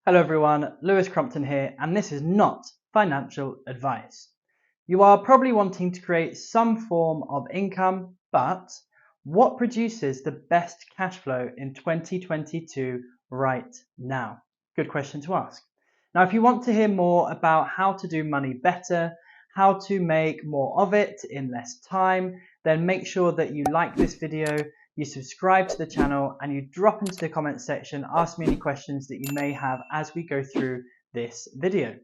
Hello everyone, Lewis Crompton here, and this is not financial advice. You are probably wanting to create some form of income, but what produces the best cash flow in 2022 right now? Good question to ask. Now, if you want to hear more about how to do money better, how to make more of it in less time, then make sure that you like this video, you subscribe to the channel, and you drop into the comments section, ask me any questions that you may have as we go through this video.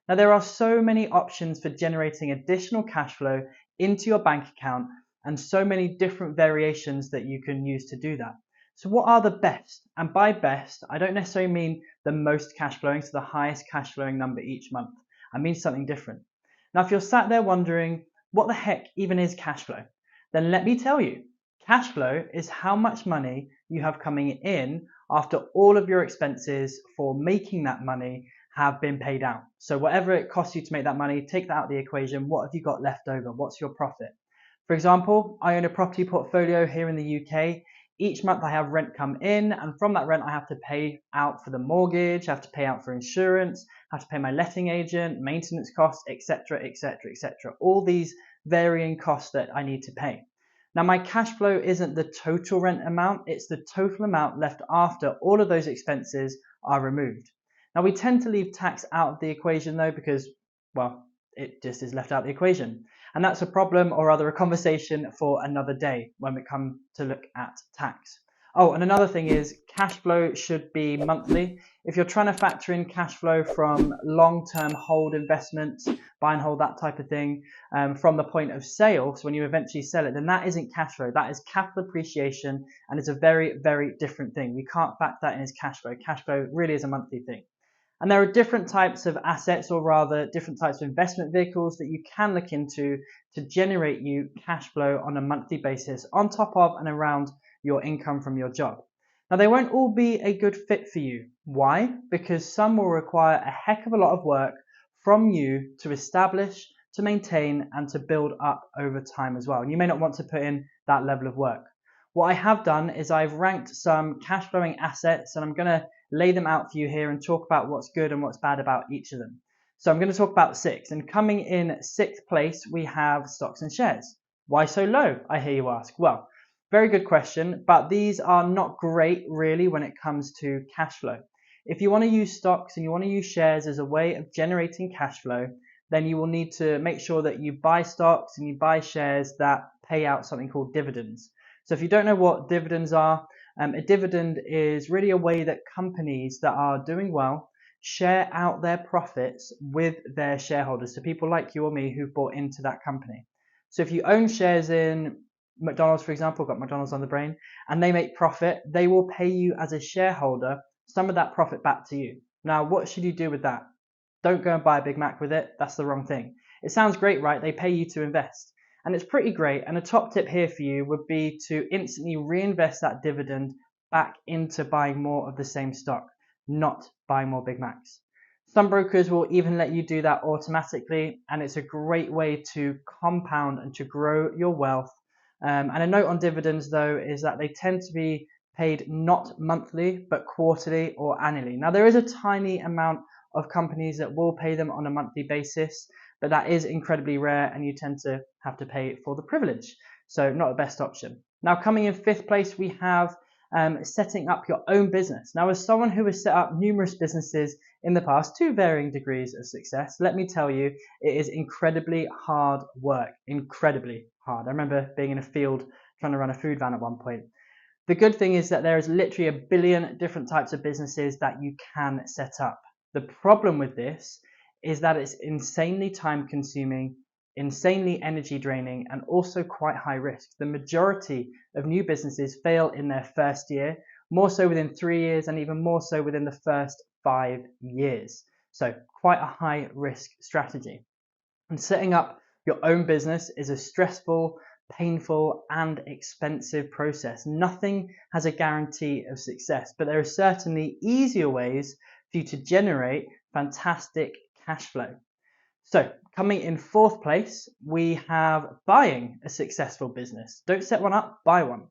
Now, there are so many options for generating additional cash flow into your bank account and so many different variations that you can use to do that. So what are the best? And by best, I don't necessarily mean the most cash flowing, so the highest cash flowing number each month. I mean something different. Now, if you're sat there wondering, what the heck even is cash flow? Then let me tell you. Cash flow is how much money you have coming in after all of your expenses for making that money have been paid out. So whatever it costs you to make that money, take that out of the equation. What have you got left over? What's your profit? For example, I own a property portfolio here in the UK. Each month I have rent come in, and from that rent I have to pay out for the mortgage, I have to pay out for insurance, I have to pay my letting agent, maintenance costs, etc., etc., etc. All these varying costs that I need to pay. Now, my cash flow isn't the total rent amount, it's the total amount left after all of those expenses are removed. Now, we tend to leave tax out of the equation though because, well, it just is left out of the equation. And that's a problem, or rather a conversation for another day when we come to look at tax. Oh, and another thing is cash flow should be monthly. If you're trying to factor in cash flow from long-term hold investments, buy and hold, that type of thing, from the point of sale, so when you eventually sell it, then that isn't cash flow. That is capital appreciation, and it's a very, very different thing. We can't factor that in as cash flow. Cash flow really is a monthly thing. And there are different types of assets, or rather different types of investment vehicles that you can look into to generate you cash flow on a monthly basis on top of and around your income from your job. Now, they won't all be a good fit for you. Why? Because some will require a heck of a lot of work from you to establish, to maintain, and to build up over time as well. And you may not want to put in that level of work. What I have done is I've ranked some cash flowing assets, and I'm going to lay them out for you here and talk about what's good and what's bad about each of them. So I'm going to talk about 6, and coming in 6th place we have stocks and shares. Why so low, I hear you ask? Well, very good question, but these are not great really when it comes to cash flow. If you want to use stocks and you want to use shares as a way of generating cash flow, then you will need to make sure that you buy stocks and you buy shares that pay out something called dividends. So if you don't know what dividends are, a dividend is really a way that companies that are doing well share out their profits with their shareholders, so people like you or me who've bought into that company. So if you own shares in McDonald's, for example, got McDonald's on the brain, and they make profit, they will pay you as a shareholder some of that profit back to you. Now, what should you do with that? Don't go and buy a Big Mac with it. That's the wrong thing. It sounds great, right? They pay you to invest. And it's pretty great. And a top tip here for you would be to instantly reinvest that dividend back into buying more of the same stock, not buying more Big Macs. Some brokers will even let you do that automatically, and it's a great way to compound and to grow your wealth. And a note on dividends though is that they tend to be paid not monthly but quarterly or annually. Now, there is a tiny amount of companies that will pay them on a monthly basis, but that is incredibly rare, and you tend to have to pay for the privilege. So not the best option. Now, coming in 5th place, we have setting up your own business. Now, as someone who has set up numerous businesses in the past to varying degrees of success, let me tell you, it is incredibly hard work, incredibly hard. I remember being in a field trying to run a food van at one point. The good thing is that there is literally a billion different types of businesses that you can set up. The problem with this is that it's insanely time consuming, insanely energy draining, and also quite high risk. The majority of new businesses fail in their first year, more so within 3 years, and even more so within the first 5 years. So quite a high risk strategy. And setting up your own business is a stressful, painful, and expensive process. Nothing has a guarantee of success, but there are certainly easier ways for you to generate fantastic cash flow. So coming in 4th place, we have buying a successful business. Don't set one up, buy one.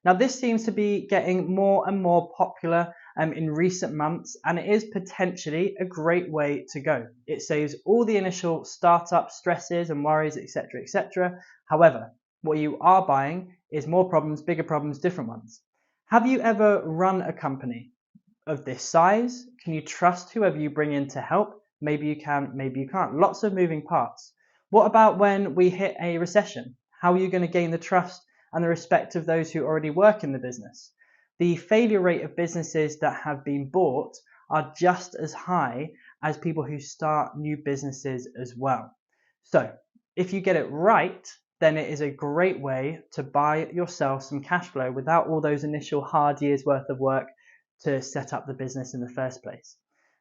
Now, this seems to be getting more and more popular in recent months, and it is potentially a great way to go. It saves all the initial startup stresses and worries, etc., etc. However, what you are buying is more problems, bigger problems, different ones. Have you ever run a company of this size? Can you trust whoever you bring in to help? Maybe you can, maybe you can't. Lots of moving parts. What about when we hit a recession? How are you going to gain the trust and the respect of those who already work in the business? The failure rate of businesses that have been bought are just as high as people who start new businesses as well. So if you get it right, then it is a great way to buy yourself some cash flow without all those initial hard years worth of work to set up the business in the first place.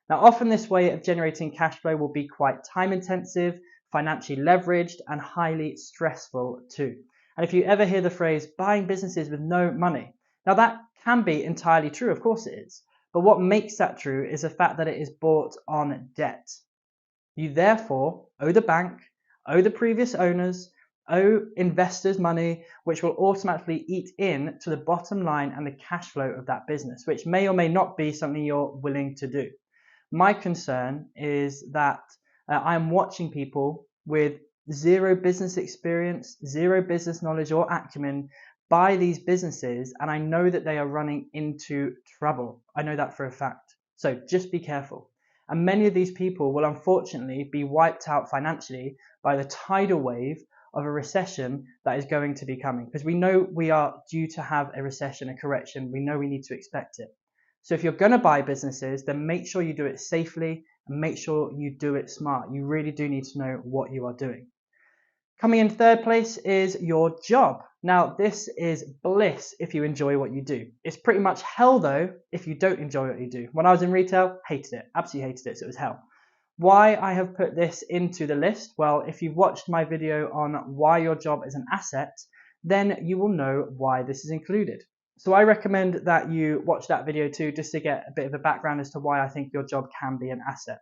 Now, often this way of generating cash flow will be quite time intensive, financially leveraged, and highly stressful too. And if you ever hear the phrase buying businesses with no money, now that can be entirely true, of course it is. But what makes that true is the fact that it is bought on debt. You therefore owe the bank, owe the previous owners, owe investors money, which will automatically eat in to the bottom line and the cash flow of that business, which may or may not be something you're willing to do. My concern is that I'm watching people with zero business experience, zero business knowledge or acumen buy these businesses, and I know that they are running into trouble. I know that for a fact. So just be careful. And many of these people will unfortunately be wiped out financially by the tidal wave of a recession that is going to be coming, because we know we are due to have a recession, a correction. We know we need to expect it. So if you're going to buy businesses, then make sure you do it safely and make sure you do it smart. You really do need to know what you are doing. Coming in third place is your job. Now, this is bliss if you enjoy what you do. It's pretty much hell though if you don't enjoy what you do. When I was in retail, hated it, absolutely hated it, so it was hell. Why I have put this into the list? Well, if you've watched my video on why your job is an asset, then you will know why this is included. So I recommend that you watch that video too, just to get a bit of a background as to why I think your job can be an asset.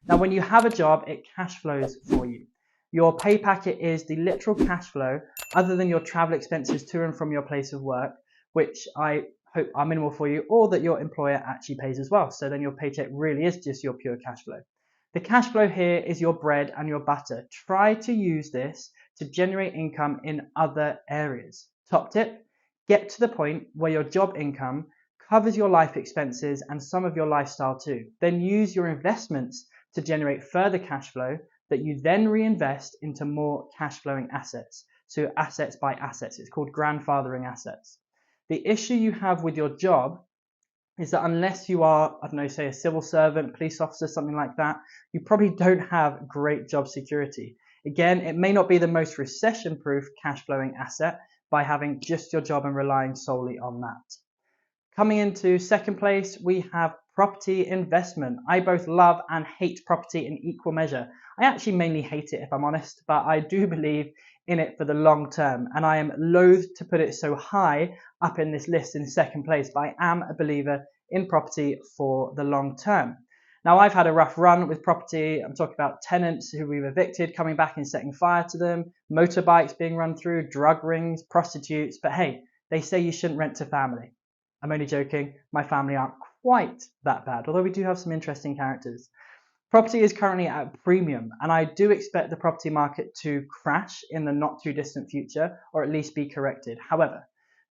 Now, when you have a job, it cash flows for you. Your pay packet is the literal cash flow, other than your travel expenses to and from your place of work, which I hope are minimal for you, or that your employer actually pays as well. So then your paycheck really is just your pure cash flow. The cash flow here is your bread and your butter. Try to use this to generate income in other areas. Top tip, get to the point where your job income covers your life expenses and some of your lifestyle too. Then use your investments to generate further cash flow that you then reinvest into more cash flowing assets. So assets by assets, it's called grandfathering assets. The issue you have with your job is that unless you are, I don't know, say a civil servant, police officer, something like that, you probably don't have great job security. Again, it may not be the most recession-proof cash flowing asset by having just your job and relying solely on that. Coming into second place, we have property investment. I both love and hate property in equal measure. I actually mainly hate it, if I'm honest, but I do believe in it for the long term, and I am loath to put it so high up in this list in second place, but I am a believer in property for the long term. Now, I've had a rough run with property. I'm talking about tenants who we've evicted coming back and setting fire to them, motorbikes being run through, drug rings, prostitutes, but hey, they say you shouldn't rent to family. I'm only joking. My family aren't quite that bad, although we do have some interesting characters. Property is currently at a premium, and I do expect the property market to crash in the not too distant future, or at least be corrected. However,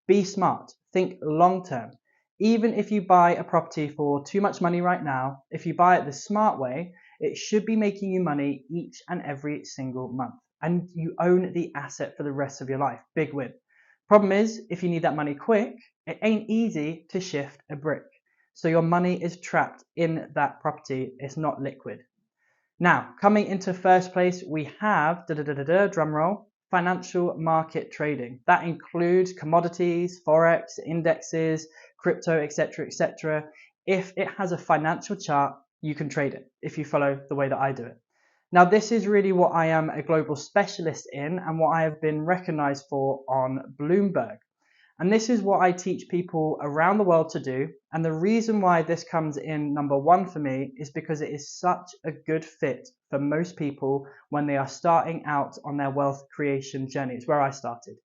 be smart, think long term. Even if you buy a property for too much money right now, if you buy it the smart way, it should be making you money each and every single month, and you own the asset for the rest of your life. Big win. Problem is, if you need that money quick, it ain't easy to shift a brick. So your money is trapped in that property. It's not liquid. Now, coming into first place, we have, drum roll, financial market trading. That includes commodities, forex, indexes, crypto, etc., etc. If it has a financial chart, you can trade it if you follow the way that I do it. Now, this is really what I am a global specialist in and what I have been recognized for on Bloomberg. And this is what I teach people around the world to do. And the reason why this comes in number one for me is because it is such a good fit for most people when they are starting out on their wealth creation journey. It's where I started.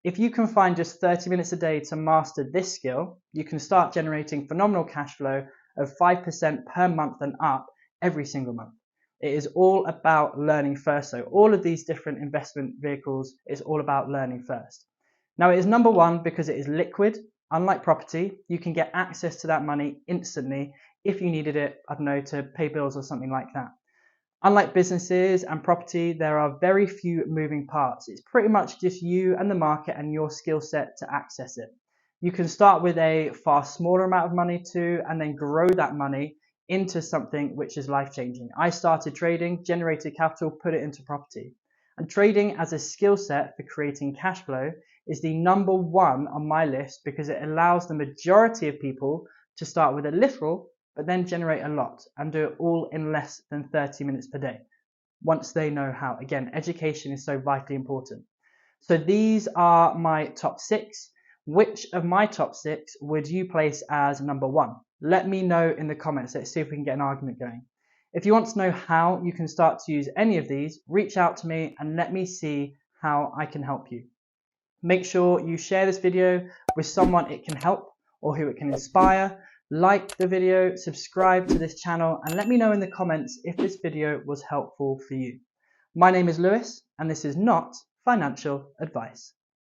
If you can find just 30 minutes a day to master this skill, you can start generating phenomenal cash flow of 5% per month and up every single month. It is all about learning first. So all of these different investment vehicles is all about learning first. Now it is number one because it is liquid. Unlike property, you can get access to that money instantly if you needed it, I don't know, to pay bills or something like that. Unlike businesses and property, there are very few moving parts. It's pretty much just you and the market and your skill set to access it. You can start with a far smaller amount of money too, and then grow that money into something which is life-changing. I started trading, generated capital, put it into property. And trading as a skill set for creating cash flow is the number one on my list because it allows the majority of people to start with a little but then generate a lot and do it all in less than 30 minutes per day once they know how. Again, education is so vitally important. So these are my top 6. Which of my top 6 would you place as number 1? Let me know in the comments. Let's see if we can get an argument going. If you want to know how you can start to use any of these, reach out to me and let me see how I can help you. Make sure you share this video with someone it can help or who it can inspire. Like the video, subscribe to this channel, and let me know in the comments if this video was helpful for you. My name is Lewis, and this is not financial advice.